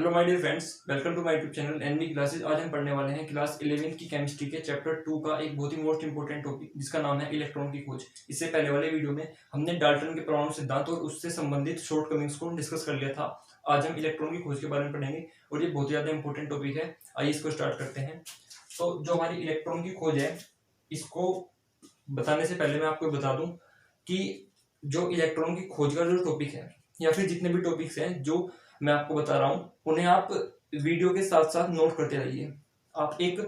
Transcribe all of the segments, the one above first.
Hello my dear friends, welcome to my YouTube channel NV classes. आज हम पढ़ने वाले हैं क्लास 11th की केमिस्ट्री के चैप्टर 2 का एक बहुत ही मोस्ट इंपोर्टेंट टॉपिक जिसका नाम है इलेक्ट्रॉन की खोज। इससे पहले वाले वीडियो में हमने डाल्टन के परमाणु सिद्धांत और उससे संबंधित शॉर्टकमिंग्स को डिस्कस कर लिया था। आज हम इलेक्ट्रॉन की खोज के बारे में पढ़ेंगे और ये बहुत ज्यादा इंपॉर्टेंट टॉपिक है। आइए इसको स्टार्ट करते हैं। तो जो हमारी इलेक्ट्रॉन की खोज है, इसको बताने से पहले मैं आपको बता दूं कि जो इलेक्ट्रॉन की खोज का जो टॉपिक है या फिर जितने भी टॉपिक्स हैं जो मैं आपको बता रहा हूँ, उन्हें आप वीडियो के साथ साथ नोट करते रहिए। आप एक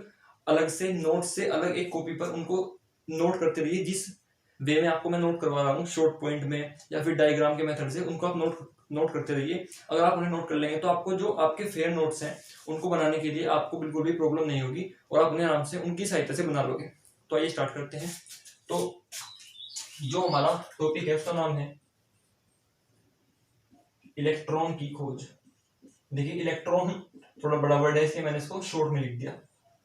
अलग से नोट से अलग एक कॉपी पर उनको नोट करते रहिए। जिस वे में आपको मैं नोट करवा रहा हूँ, शॉर्ट पॉइंट में या फिर डायग्राम के मेथड से, उनको आप नोट करते रहिए। अगर आप उन्हें नोट कर लेंगे तो आपको जो आपके फेयर नोट्स हैं उनको बनाने के लिए आपको बिल्कुल भी प्रॉब्लम नहीं होगी और आप उन्हें आराम से उनकी सहायता से बना लोगे। तो आइए स्टार्ट करते हैं। तो जो हमारा टॉपिक है उसका नाम है इलेक्ट्रॉन की खोज। देखिए, इलेक्ट्रॉन थोड़ा बड़ा वर्ड है इसलिए मैंने इसको शॉर्ट में लिख दिया।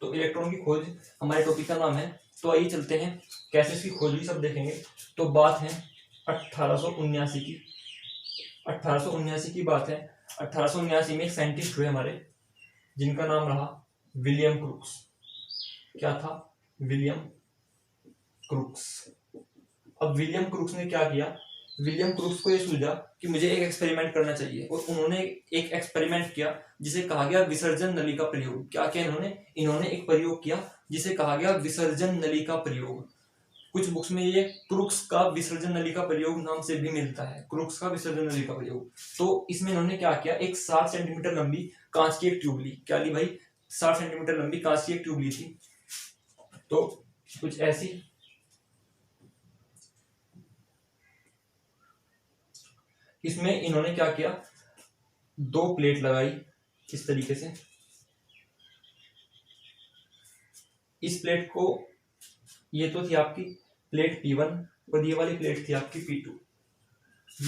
तो इलेक्ट्रॉन की खोज हमारे टॉपिक का नाम है। तो आइए चलते हैं, कैसे इसकी खोज भी सब देखेंगे। तो बात है 1879 की। 1879 की बात है। 1879 में एक साइंटिस्ट हुए हमारे, जिनका नाम रहा विलियम क्रूक्स। क्या था? William crooks. अब विलियम क्रूक्स ने क्या किया? विलियम क्रूक्स को यह सूझा कि मुझे एक एक्सपेरिमेंट करना चाहिए और उन्होंने एक एक्सपेरिमेंट किया जिसे कहा गया विसर्जन नली का प्रयोग। क्या किया इन्होंने एक प्रयोग किया जिसे कहा गया विसर्जन नली का प्रयोग। कुछ बुक्स में ये क्रूक्स का विसर्जन नली का प्रयोग नाम से भी मिलता है, क्रूक्स का विसर्जन नली का प्रयोग। तो इसमें इन्होंने क्या किया, एक 7 सेंटीमीटर लंबी कांच की एक ट्यूब ली। क्या ली भाई? 7 सेंटीमीटर लंबी कांच की एक ट्यूब ली थी। तो कुछ ऐसी इसमें इन्होंने क्या किया, 2 प्लेट लगाई इस तरीके से। इस प्लेट को, ये तो थी आपकी प्लेट P1 और ये वाली प्लेट थी आपकी P2।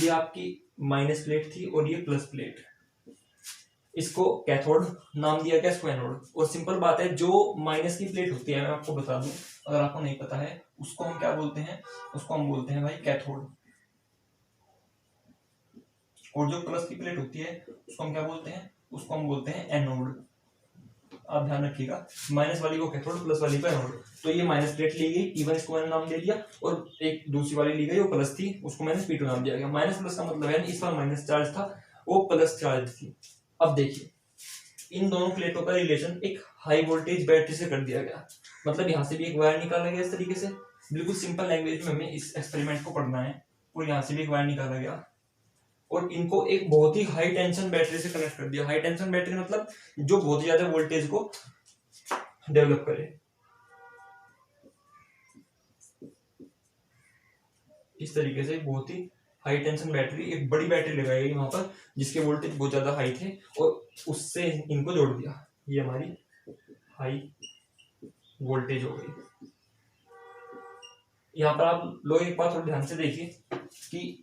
ये आपकी माइनस प्लेट थी और ये प्लस प्लेट। इसको कैथोड नाम दिया गया, इसको एनोड। और सिंपल बात है, जो माइनस की प्लेट होती है, मैं आपको बता दूं अगर आपको नहीं पता है, उसको हम क्या बोलते हैं? उसको हम बोलते हैं भाई कैथोड। और जो प्लस की प्लेट होती है उसको हम क्या बोलते हैं? उसको हम बोलते हैं एनोड। आप ध्यान रखिएगा, माइनस वाली को कैथोड, प्लस वाली को एनोड। तो ये माइनस प्लेट ली गई P1, इसको मैंने नाम दे दिया, और एक दूसरी वाली ली गई वो प्लस थी, उसको मैंने P2 नाम दिया गया। माइनस प्लस का मतलब है इस पर माइनस चार्ज था, वो प्लस चार्ज थी। अब देखिए, इन दोनों प्लेटों का रिलेशन एक हाई वोल्टेज बैटरी से कर दिया गया। मतलब यहाँ से भी एक वायर निकाला गया इस तरीके से। बिल्कुल सिंपल लैंग्वेज में हमें इस एक्सपेरिमेंट को पढ़ना है। और यहाँ से भी एक वायर निकाला गया और इनको एक बहुत ही हाई टेंशन बैटरी से कनेक्ट कर दिया। हाई टेंशन बैटरी मतलब जो बहुत ज्यादा वोल्टेज को डेवलप करे। इस तरीके से बहुत ही हाई टेंशन बैटरी, एक बड़ी बैटरी लगाई गई वहां पर जिसके वोल्टेज बहुत ज्यादा हाई थे और उससे इनको जोड़ दिया। ये हमारी हाई वोल्टेज हो गई। यहाँ पर आप लोग एक बात थोड़ा ध्यान से देखिए कि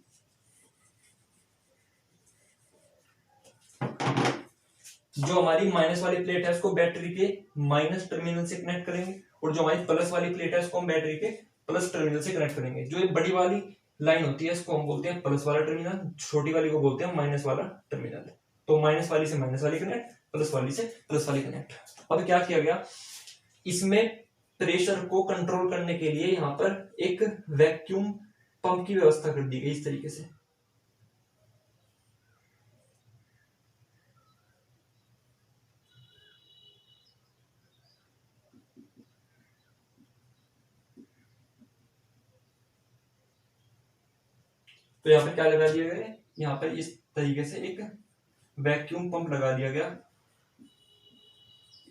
जो हमारी माइनस वाली प्लेट है उसको बैटरी के माइनस टर्मिनल से कनेक्ट करेंगे और जो हमारी प्लस वाली प्लेट है उसको हम बैटरी के प्लस टर्मिनल से कनेक्ट करेंगे। जो ये बड़ी वाली लाइन होती है इसको हम बोलते हैं प्लस वाला टर्मिनल, छोटी वाली को बोलते हैं माइनस वाला टर्मिनल। तो माइनस वाली से माइनस वाली कनेक्ट, प्लस वाली से प्लस वाली कनेक्ट। अब क्या किया गया, इसमें प्रेशर को कंट्रोल करने के लिए यहाँ पर एक वैक्यूम पंप की व्यवस्था कर दी गई इस तरीके से। तो यहाँ पर क्या लगा दिया गया, यहाँ पर इस तरीके से एक वैक्यूम पंप लगा दिया गया।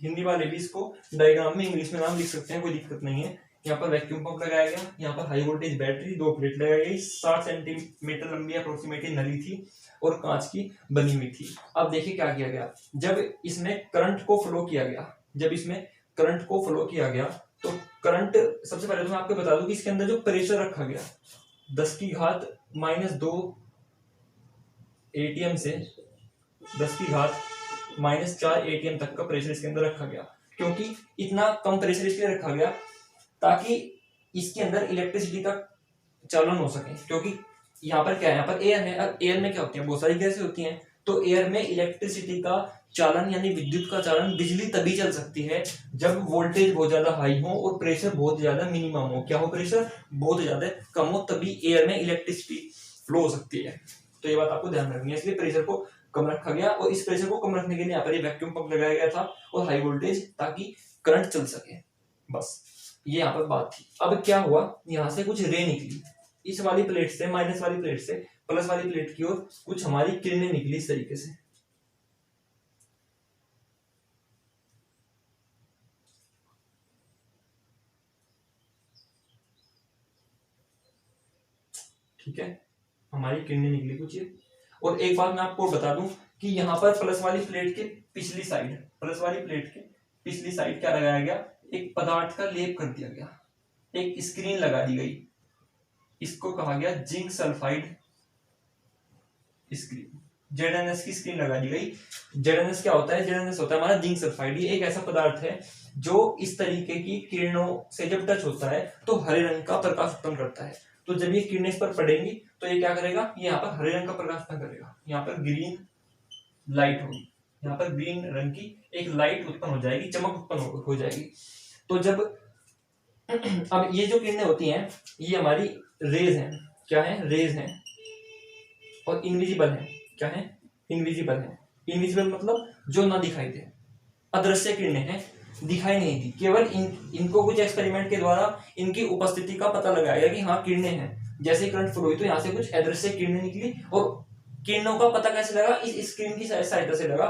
हिंदी वाले भी इसको डायग्राम में इंग्लिश में नाम लिख सकते हैं, कोई दिक्कत नहीं है। यहाँ पर वैक्यूम पंप लगाया गया, यहाँ पर हाई वोल्टेज बैटरी, 2 प्लेट लगाई गई, 60 सेंटीमीटर लंबी अप्रोक्सीमेटली नली थी और कांच की बनी हुई थी। अब देखिए क्या किया गया, जब इसमें करंट को फ्लो किया गया, तो करंट, सबसे पहले तो मैं आपको बता दूं कि इसके अंदर जो प्रेशर रखा गया 10⁻⁻² ATM से 10⁻⁻4 ATM तक का प्रेशर इसके अंदर रखा गया। क्योंकि इतना कम प्रेशर इसलिए रखा गया ताकि इसके अंदर इलेक्ट्रिसिटी का चालन हो सके। क्योंकि यहाँ पर क्या है, यहाँ पर एयर है, और एयर में क्या होती है, बहुत सारी गैसें होती हैं। तो एयर में इलेक्ट्रिसिटी का चालन यानी विद्युत का चालन, बिजली तभी चल सकती है जब वोल्टेज बहुत ज्यादा हाई हो और प्रेशर बहुत ज्यादा मिनिमम हो। क्या हो? प्रेशर बहुत ज्यादा कम हो, तभी एयर में इलेक्ट्रिसिटी फ्लो हो सकती है। तो ये बात आपको ध्यान रखनी है, इसलिए प्रेशर को कम रखा गया और इस प्रेशर को कम रखने के लिए यहाँ पर वैक्यूम पंप लगाया गया था और हाई वोल्टेज, ताकि करंट चल सके। बस ये यहाँ पर बात थी। अब क्या हुआ, यहाँ से कुछ रे निकली, इस वाली प्लेट से, माइनस वाली प्लेट से प्लस वाली प्लेट की ओर कुछ हमारी किरणें निकली इस तरीके से। ठीक है, हमारी किरणें निकली कुछ ये। और एक बात मैं आपको बता दूं कि यहाँ पर प्लस वाली प्लेट के पिछली साइड, प्लस वाली प्लेट के पिछली साइड क्या लगाया गया, एक पदार्थ का लेप कर दिया गया, एक स्क्रीन लगा दी गई। इसको कहा गया जिंक सल्फाइड स्क्रीन, जेडएनएस की स्क्रीन लगा दी गई। जेडएनएस क्या होता है? जेडएनएस होता है हमारा जिंक सल्फाइड। ये एक ऐसा पदार्थ है जो इस तरीके की किरणों से जब टच होता है तो हरे रंग का प्रकाश उत्पन्न करता है। तो जब ये किरणें इस पर पड़ेंगी तो ये क्या करेगा, ये यहाँ पर हरे रंग का प्रकाश उत्पन्न करेगा, यहाँ पर ग्रीन लाइट होगी, यहाँ पर ग्रीन रंग की एक लाइट उत्पन्न हो जाएगी, चमक उत्पन्न हो जाएगी। तो जब अब ये जो किरणें होती हैं ये हमारी रेज हैं। क्या है? रेज हैं। और इनविजिबल है। क्या है? इनविजिबल है। इनविजिबल मतलब जो ना दिखाई दे, अदृश्य किरणें हैं, दिखाई नहीं दी। केवल इनको कुछ एक्सपेरिमेंट के द्वारा इनकी उपस्थिति का पता लगाया गया कि हाँ किरणें हैं। जैसे करंट फ्लो हुई तो यहाँ से कुछ अदृश्य किरणें निकली, और किरणों का पता कैसे लगा? इस स्क्रीन की सहायता से लगा,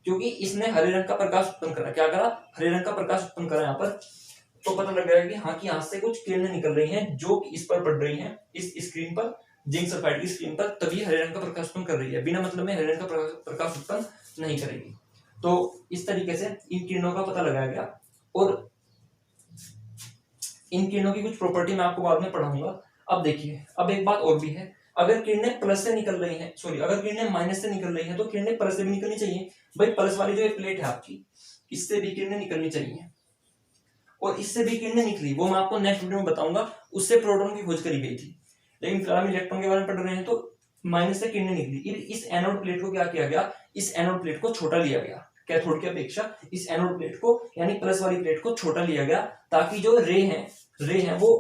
क्योंकि इसने हरे रंग का प्रकाश उत्पन्न करा। क्या करा? हरे रंग का प्रकाश उत्पन्न करा यहाँ पर। तो पता लग गया कि हाँ कि यहाँ से कुछ किरणें निकल रही हैं जो इस पर पड़ रही हैं, इस स्क्रीन पर, जिंक सल्फाइड की स्क्रीन पर, तभी हरे रंग का प्रकाश उत्पन्न कर रही है। बिना मतलब में हरे रंग का प्रकाश उत्पन्न नहीं करेगी। तो इस तरीके से इन किरणों का पता लगाया गया। और इन किरणों की कुछ प्रॉपर्टी मैं आपको बाद में पढ़ाऊंगा। अब देखिए, अब एक बात और भी है, अगर किरणें प्लस से निकल रही हैं, सॉरी, अगर किरणें माइनस से निकल रही हैं तो किरणें प्लस से भी निकलनी चाहिए। भाई प्लस वाली जो प्लेट है आपकी, इससे भी किरणें निकलनी चाहिए, और इससे भी किरणें निकली, वो मैं आपको नेक्स्ट वीडियो में बताऊंगा। उससे प्रोटॉन की खोज करी गई थी, लेकिन फिलहाल हम इलेक्ट्रॉन के बारे में पढ़ रहे हैं। तो माइनस से किरणें निकली। इस एनोड प्लेट को क्या किया गया, इस एनोड प्लेट को छोटा लिया गया, कैथोड की अपेक्षा इस एनोड प्लेट को यानी प्लस वाली प्लेट को छोटा लिया गया, ताकि जो रे हैं वो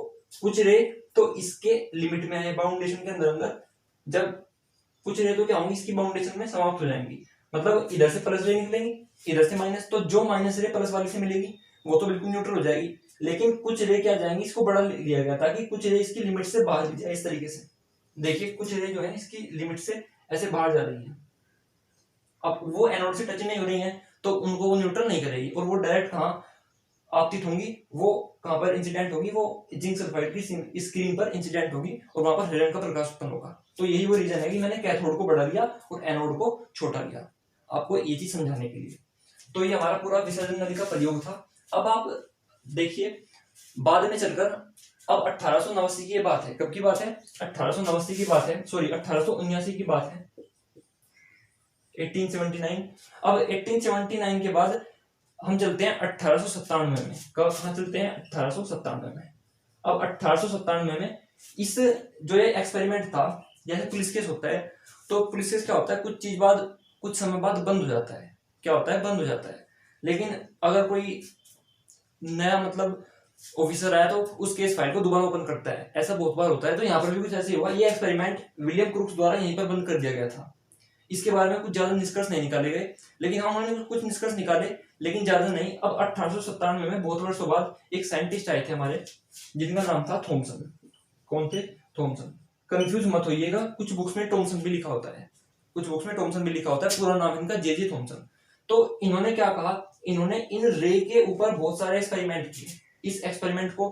कुछ रे तो इसके लिमिट में है, बाउंडेशन के अंदर जब कुछ रे तो क्या होंगी, इसकी बाउंडेशन में समाप्त हो जाएंगी। मतलब इधर से प्लस रे निकलेंगी, इधर से माइनस, तो जो माइनस रे प्लस वाली से मिलेगी वो तो बिल्कुल न्यूट्रल हो जाएगी। लेकिन कुछ रे क्या जाएंगी, इसको बड़ा लिया गया ताकि कुछ रे इसकी लिमिट से बाहर भी जाए। इस तरीके से देखिए, कुछ रे जो है इसकी लिमिट से ऐसे बाहर जा रही है। अब वो एनोड से टच नहीं हो रही है तो उनको वो न्यूट्रल नहीं करेगी, और वो डायरेक्ट कहाँ आपतित होंगी, वो कहाँ पर इंसिडेंट होगी, वो जिंक सल्फाइड की स्क्रीन पर इंसिडेंट होगी, और वहां पर हरे रंग का प्रकाश उत्पन्न होगा। तो यही वो रीजन है कि मैंने कैथोड को बड़ा लिया और एनोड को छोटा लिया, आपको ये चीज समझाने के लिए। तो ये हमारा पूरा विसर्जन नली का प्रयोग था। अब आप देखिए, बाद में चलकर अब 1889 की बात है। कब की बात है? 1889 की बात है, सॉरी 1879 की बात है, 1879। अब 1879 के बाद हम चलते हैं 1897 में। कहाँ चलते हैं? 1897 में। अब 1897 में इस जो ये एक्सपेरिमेंट था, जैसे पुलिस केस होता है, तो पुलिस केस क्या होता है, कुछ चीज बाद, कुछ समय बाद बंद हो जाता है। क्या होता है? बंद हो जाता है। लेकिन अगर कोई नया मतलब ऑफिसर आया तो उस केस फाइल को दोबारा ओपन करता है, ऐसा बहुत बार होता है। तो यहाँ पर भी कुछ ऐसे हुआ। ये एक्सपेरिमेंट विलियम क्रूक्स द्वारा यहीं पर बंद कर दिया गया था। इसके बारे में कुछ ज्यादा निष्कर्ष नहीं निकाले गए, लेकिन हाँ उन्होंने कुछ निष्कर्ष निकाले, लेकिन ज्यादा नहीं। अब 1897 में बहुत वर्षों बाद एक साइंटिस्ट आए थे हमारे, जिनका नाम था थॉमसन। कौन थे? थॉमसन। कंफ्यूज मत होइएगा, कुछ बुक्स में थॉमसन भी लिखा होता है, कुछ बुक्स में थॉमसन भी लिखा होता है, पूरा नाम इनका जे थॉमसन। तो इन्होंने क्या कहा, इन्होंने इन रे के ऊपर बहुत सारे एक्सपेरिमेंट किए। इस एक्सपेरिमेंट को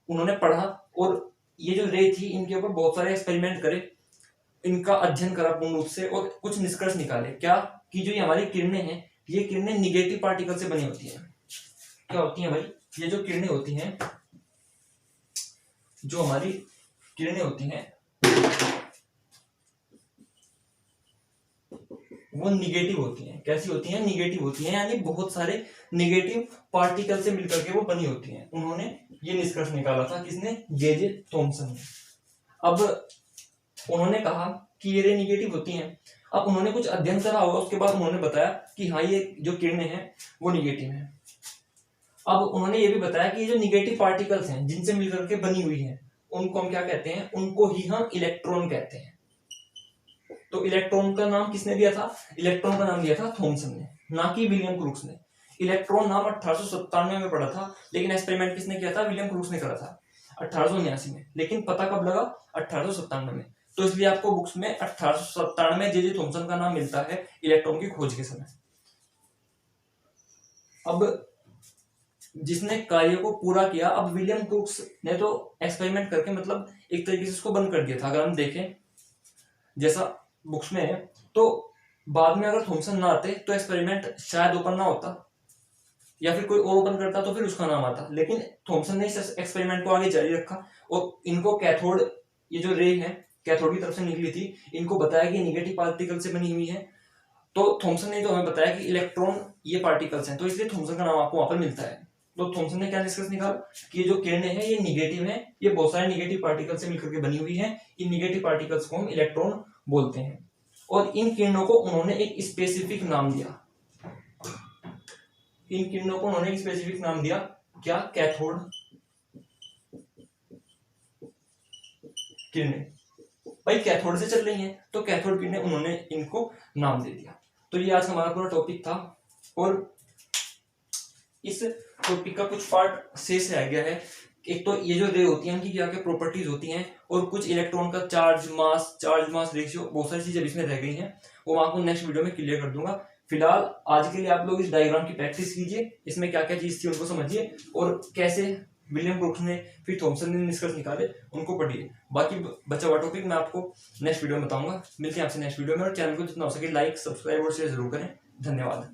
उन्होंने पढ़ा, और ये जो रे थी इनके ऊपर बहुत सारे एक्सपेरिमेंट करे, इनका अध्ययन करा पूर्ण रूप से, और कुछ निष्कर्ष निकाले। क्या? कि जो ये हमारी किरणें हैं, ये किरणें निगेटिव पार्टिकल से बनी होती हैं। क्या होती हैं भाई? ये जो किरणें होती हैं, जो हमारी किरणें होती हैं, वो निगेटिव होती हैं। कैसी होती हैं? निगेटिव होती हैं, यानी बहुत सारे निगेटिव पार्टिकल से मिलकर के वो बनी होती हैं। उन्होंने ये निष्कर्ष निकाला था, किसने? जे थॉमसन ने। अब उन्होंने कहा कि ये रे निगेटिव होती हैं। अब उन्होंने कुछ अध्ययन करा होगा, उसके बाद उन्होंने बताया कि हाँ ये जो किरणें हैं वो निगेटिव हैं। अब उन्होंने ये भी बताया कि ये जो निगेटिव पार्टिकल्स हैं जिनसे मिलकर के बनी हुई हैं उनको हम क्या कहते हैं, उनको ही हम इलेक्ट्रॉन कहते हैं। तो इलेक्ट्रॉन का नाम किसने दिया था, इलेक्ट्रॉन का नाम दिया था थॉमसन ने, ना कि विलियम क्रूक्स ने। इलेक्ट्रॉन नाम 1897 में पड़ा था, लेकिन एक्सपेरिमेंट किसने किया था, विलियम क्रूक्स ने करा था 1879 में। लेकिन पता कब लगा, 1897 में। तो इसलिए आपको बुक्स में 1897 जे थॉमसन का नाम मिलता है इलेक्ट्रॉन की खोज के समय। अब जिसने कार्य को पूरा किया, अब विलियम क्रूक्स ने तो एक्सपेरिमेंट करके मतलब एक तरीके से उसको बंद कर दिया था। अगर हम देखें जैसा बुक्स में है, तो बाद में अगर थॉमसन ना आते तो एक्सपेरिमेंट शायद ओपन ना होता, या फिर कोई और ओपन करता तो फिर उसका नाम आता। लेकिन थॉमसन ने इस एक्सपेरिमेंट को आगे जारी रखा और इनको कैथोड, ये जो रे है कैथोड की तरफ से निकली थी, इनको बताया कि निगेटिव पार्टिकल से बनी हुई है। तो थॉमसन ने तो हमें बताया कि इलेक्ट्रॉन ये पार्टिकल्स हैं, तो इसलिए थॉमसन का नाम आपको वहां पर मिलता है। तो थॉमसन ने क्या निष्कर्ष निकाला कि ये जो किरणें हैं ये निगेटिव हैं, ये बहुत सारे निगेटिव पार्टिकल से मिलकर के बनी हुई हैं। इन निगेटिव पार्टिकल्स को हम इलेक्ट्रॉन बोलते हैं। और इन किरणों को उन्होंने एक स्पेसिफिक नाम दिया, इन किरणों को उन्होंने एक स्पेसिफिक नाम दिया, क्या, कैथोड किरणें। भाई कैथोड से चल रही हैं तो कैथोड किरणें, उन्होंने इनको नाम दे दिया। तो ये आज हमारा पूरा टॉपिक था, और इस टॉपिक का कुछ पार्ट शेष रह गया है। एक तो ये जो रे होती हैं उनकी क्या क्या प्रॉपर्टीज होती हैं, और कुछ इलेक्ट्रॉन का चार्ज मास रेशियो, बहुत सारी चीजें इसमें रह गई हैं, वो मैं आपको नेक्स्ट वीडियो में क्लियर कर दूंगा। फिलहाल आज के लिए आप लोग इस डायग्राम की प्रैक्टिस कीजिए, इसमें क्या क्या चीज थी उनको समझिए, और कैसे विलियम क्रूक्स ने फिर थॉमसन ने निष्कर्ष निकाले उनको पढ़िए। बाकी बचा हुआ टॉपिक मैं आपको नेक्स्ट वीडियो में बताऊंगा। मिलते हैं आपसे नेक्स्ट वीडियो में, और चैनल को जितना हो सके लाइक, सब्सक्राइब और शेयर जरूर करें। धन्यवाद।